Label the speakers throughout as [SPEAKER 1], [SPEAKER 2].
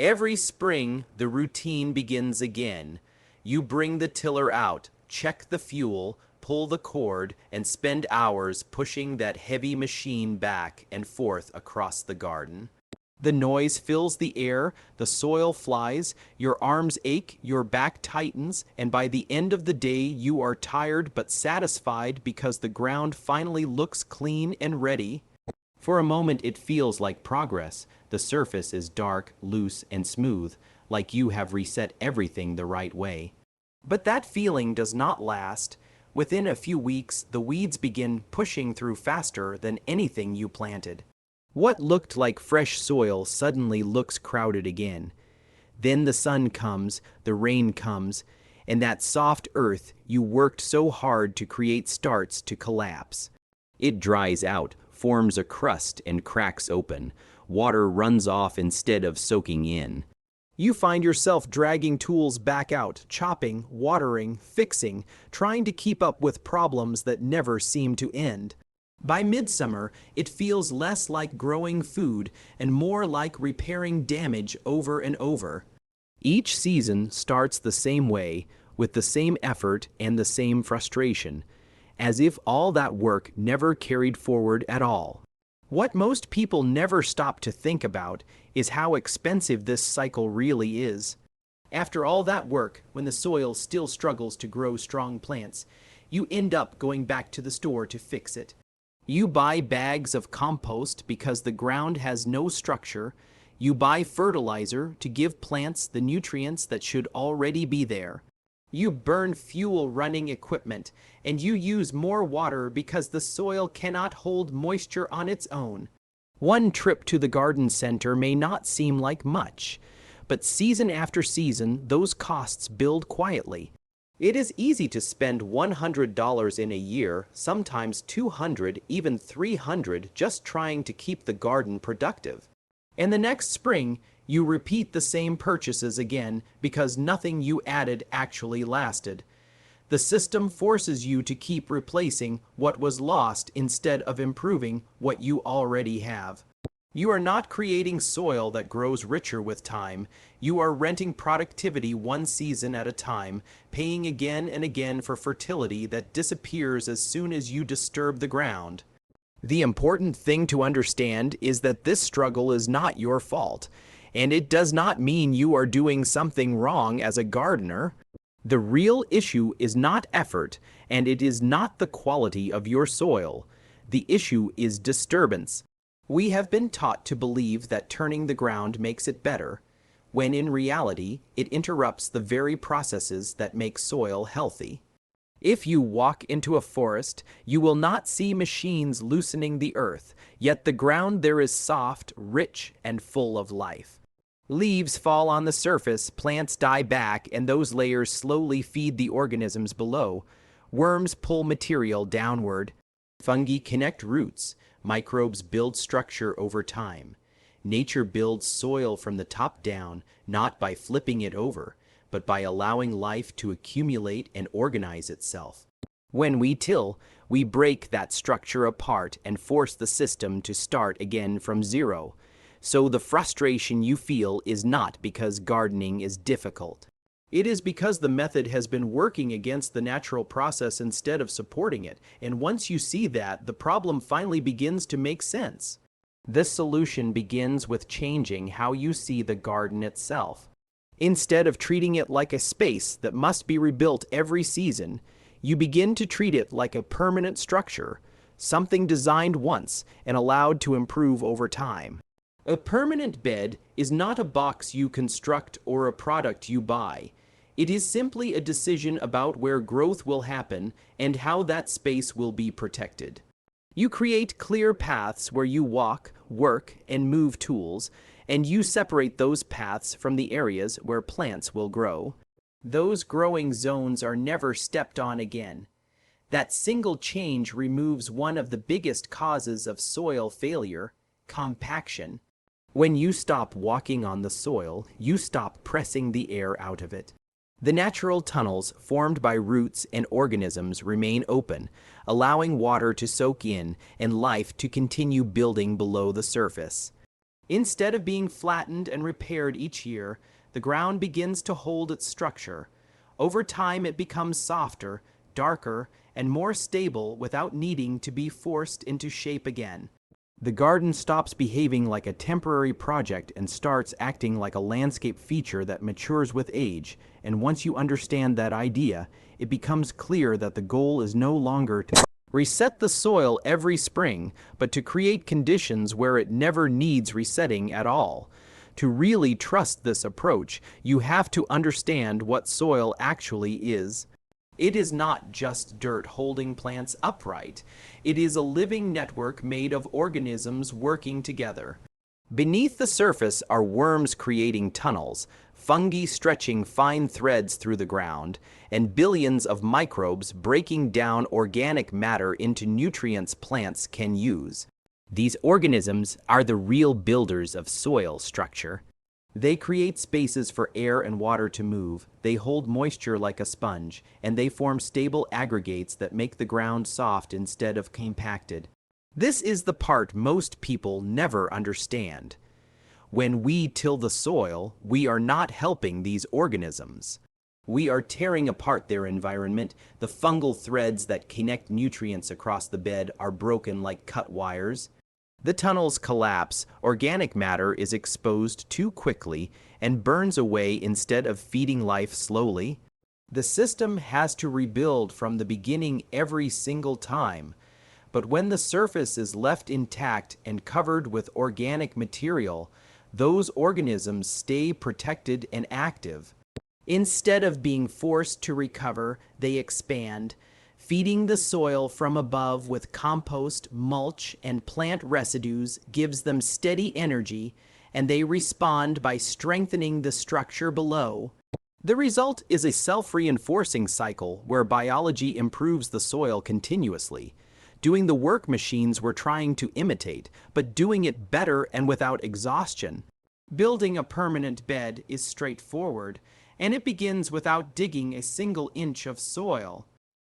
[SPEAKER 1] Every spring, the routine begins again. You bring the tiller out, check the fuel, pull the cord, and spend hours pushing that heavy machine back and forth across the garden. The noise fills the air, the soil flies, your arms ache, your back tightens, and by the end of the day you are tired but satisfied because the ground finally looks clean and ready. For a moment it feels like progress. The surface is dark, loose, and smooth, like you have reset everything the right way. But that feeling does not last. Within a few weeks, the weeds begin pushing through faster than anything you planted. What looked like fresh soil suddenly looks crowded again. Then the sun comes, the rain comes, and that soft earth you worked so hard to create starts to collapse. It dries out, forms a crust, and cracks open. Water runs off instead of soaking in. You find yourself dragging tools back out, chopping, watering, fixing, trying to keep up with problems that never seem to end. By midsummer, it feels less like growing food and more like repairing damage over and over. Each season starts the same way, with the same effort and the same frustration, as if all that work never carried forward at all. What most people never stop to think about is how expensive this cycle really is. After all that work, when the soil still struggles to grow strong plants, you end up going back to the store to fix it. You buy bags of compost because the ground has no structure. You buy fertilizer to give plants the nutrients that should already be there. You burn fuel running equipment, and you use more water because the soil cannot hold moisture on its own. One trip to the garden center may not seem like much, but season after season, those costs build quietly. It is easy to spend $100 in a year, sometimes $200, even $300, just trying to keep the garden productive. And the next spring, you repeat the same purchases again because nothing you added actually lasted. The system forces you to keep replacing what was lost instead of improving what you already have. You are not creating soil that grows richer with time. You are renting productivity one season at a time, paying again and again for fertility that disappears as soon as you disturb the ground. The important thing to understand is that this struggle is not your fault, and it does not mean you are doing something wrong as a gardener. The real issue is not effort, and it is not the quality of your soil. The issue is disturbance. We have been taught to believe that turning the ground makes it better, when in reality, it interrupts the very processes that make soil healthy. If you walk into a forest, you will not see machines loosening the earth, yet the ground there is soft, rich, and full of life. Leaves fall on the surface, plants die back, and those layers slowly feed the organisms below. Worms pull material downward. Fungi connect roots. Microbes build structure over time. Nature builds soil from the top down, not by flipping it over, but by allowing life to accumulate and organize itself. When we till, we break that structure apart and force the system to start again from zero. So the frustration you feel is not because gardening is difficult. It is because the method has been working against the natural process instead of supporting it, and once you see that, the problem finally begins to make sense. This solution begins with changing how you see the garden itself. Instead of treating it like a space that must be rebuilt every season, you begin to treat it like a permanent structure, something designed once and allowed to improve over time. A permanent bed is not a box you construct or a product you buy. It is simply a decision about where growth will happen and how that space will be protected. You create clear paths where you walk, work, and move tools, and you separate those paths from the areas where plants will grow. Those growing zones are never stepped on again. That single change removes one of the biggest causes of soil failure, compaction. When you stop walking on the soil, you stop pressing the air out of it. The natural tunnels formed by roots and organisms remain open, allowing water to soak in and life to continue building below the surface. Instead of being flattened and repaired each year, the ground begins to hold its structure. Over time, it becomes softer, darker, and more stable without needing to be forced into shape again. The garden stops behaving like a temporary project and starts acting like a landscape feature that matures with age, and once you understand that idea, it becomes clear that the goal is no longer to reset the soil every spring, but to create conditions where it never needs resetting at all. To really trust this approach, you have to understand what soil actually is. It is not just dirt holding plants upright. It is a living network made of organisms working together. Beneath the surface are worms creating tunnels, fungi stretching fine threads through the ground, and billions of microbes breaking down organic matter into nutrients plants can use. These organisms are the real builders of soil structure. They create spaces for air and water to move, they hold moisture like a sponge, and they form stable aggregates that make the ground soft instead of compacted. This is the part most people never understand. When we till the soil, we are not helping these organisms. We are tearing apart their environment. The fungal threads that connect nutrients across the bed are broken like cut wires. The tunnels collapse, organic matter is exposed too quickly and burns away instead of feeding life slowly. The system has to rebuild from the beginning every single time. But when the surface is left intact and covered with organic material, those organisms stay protected and active. Instead of being forced to recover, they expand, feeding the soil from above with compost, mulch, and plant residues gives them steady energy, and they respond by strengthening the structure below. The result is a self-reinforcing cycle where biology improves the soil continuously, doing the work machines we're trying to imitate, but doing it better and without exhaustion. Building a permanent bed is straightforward, and it begins without digging a single inch of soil.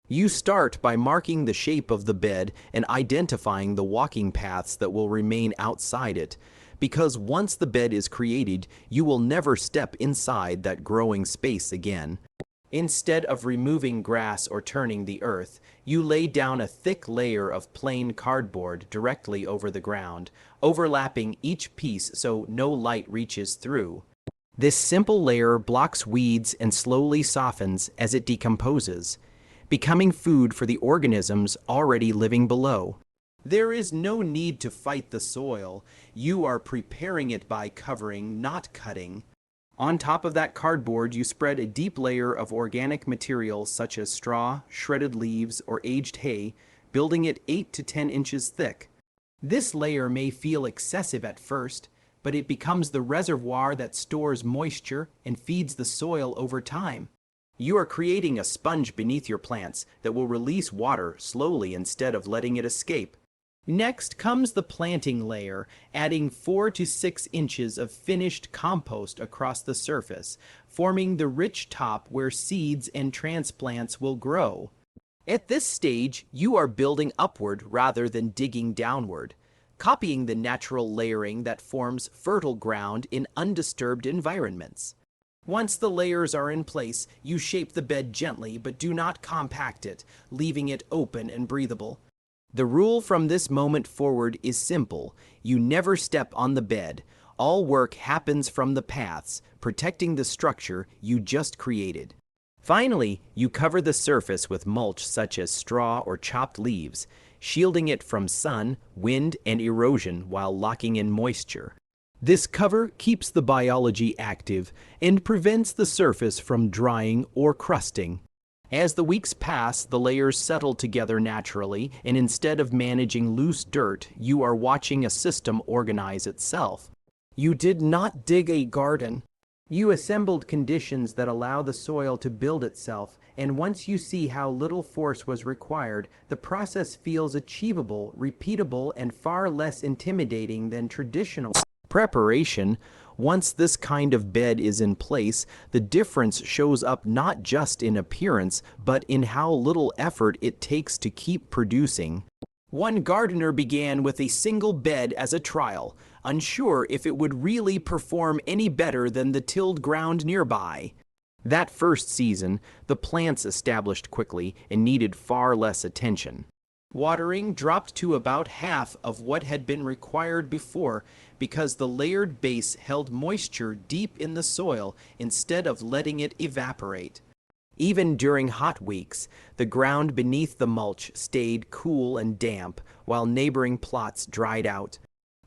[SPEAKER 1] You start by marking the shape of the bed and identifying the walking paths that will remain outside it, because once the bed is created, you will never step inside that growing space again. Instead of removing grass or turning the earth, you lay down a thick layer of plain cardboard directly over the ground, overlapping each piece so no light reaches through. This simple layer blocks weeds and slowly softens as it decomposes, becoming food for the organisms already living below. There is no need to fight the soil. You are preparing it by covering, not cutting. On top of that cardboard, you spread a deep layer of organic material such as straw, shredded leaves, or aged hay, building it 8 to 10 inches thick. This layer may feel excessive at first, but it becomes the reservoir that stores moisture and feeds the soil over time. You are creating a sponge beneath your plants that will release water slowly instead of letting it escape. Next comes the planting layer, adding 4 to 6 inches of finished compost across the surface, forming the rich top where seeds and transplants will grow. At this stage, you are building upward rather than digging downward, copying the natural layering that forms fertile ground in undisturbed environments. Once the layers are in place, you shape the bed gently but do not compact it, leaving it open and breathable. The rule from this moment forward is simple. You never step on the bed. All work happens from the paths, protecting the structure you just created. Finally, you cover the surface with mulch such as straw or chopped leaves, shielding it from sun, wind, and erosion while locking in moisture. This cover keeps the biology active and prevents the surface from drying or crusting. As the weeks pass, the layers settle together naturally, and instead of managing loose dirt, you are watching a system organize itself. You did not dig a garden. You assembled conditions that allow the soil to build itself, and once you see how little force was required, the process feels achievable, repeatable, and far less intimidating than traditional preparation. Once this kind of bed is in place, the difference shows up not just in appearance, but in how little effort it takes to keep producing. One gardener began with a single bed as a trial. unsure if it would really perform any better than the tilled ground nearby. That first season, the plants established quickly and needed far less attention. Watering dropped to about half of what had been required before because the layered base held moisture deep in the soil instead of letting it evaporate. Even during hot weeks, the ground beneath the mulch stayed cool and damp while neighboring plots dried out.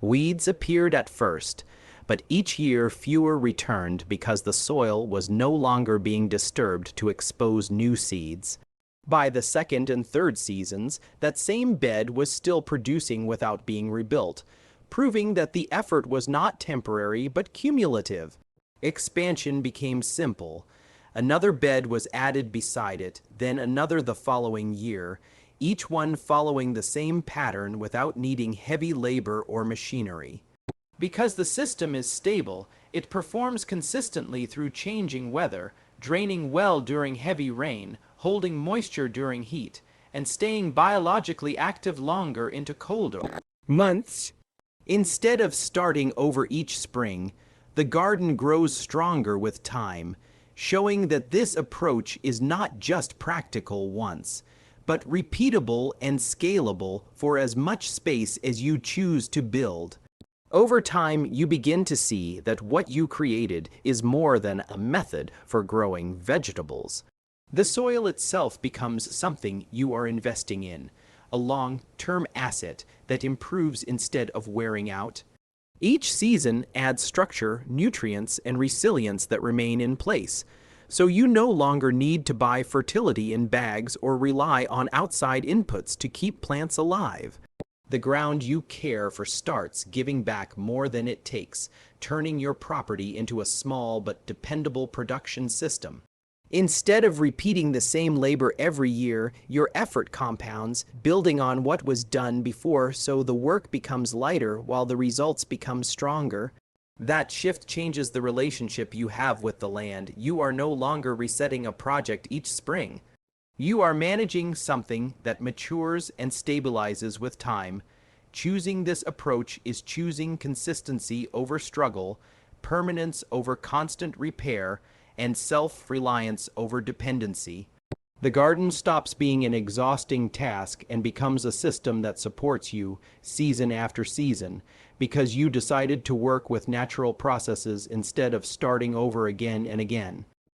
[SPEAKER 1] Weeds appeared at first, but each year fewer returned because the soil was no longer being disturbed to expose new seeds. By the second and third seasons, that same bed was still producing without being rebuilt, proving that the effort was not temporary but cumulative. Expansion became simple. Another bed was added beside it, then another the following year, each one following the same pattern without needing heavy labor or machinery. Because the system is stable, it performs consistently through changing weather, draining well during heavy rain, holding moisture during heat, and staying biologically active longer into colder months. Instead of starting over each spring, the garden grows stronger with time, showing that this approach is not just practical once, but repeatable and scalable for as much space as you choose to build. Over time, you begin to see that what you created is more than a method for growing vegetables. The soil itself becomes something you are investing in, a long-term asset that improves instead of wearing out. Each season adds structure, nutrients, and resilience that remain in place, so you no longer need to buy fertility in bags or rely on outside inputs to keep plants alive. The ground you care for starts giving back more than it takes, turning your property into a small but dependable production system. Instead of repeating the same labor every year, your effort compounds, building on what was done before so the work becomes lighter while the results become stronger. That shift changes the relationship you have with the land. You are no longer resetting a project each spring. You are managing something that matures and stabilizes with time. Choosing this approach is choosing consistency over struggle, permanence over constant repair, and self-reliance over dependency. The garden stops being an exhausting task and becomes a system that supports you season after season because you decided to work with natural processes instead of starting over again and again.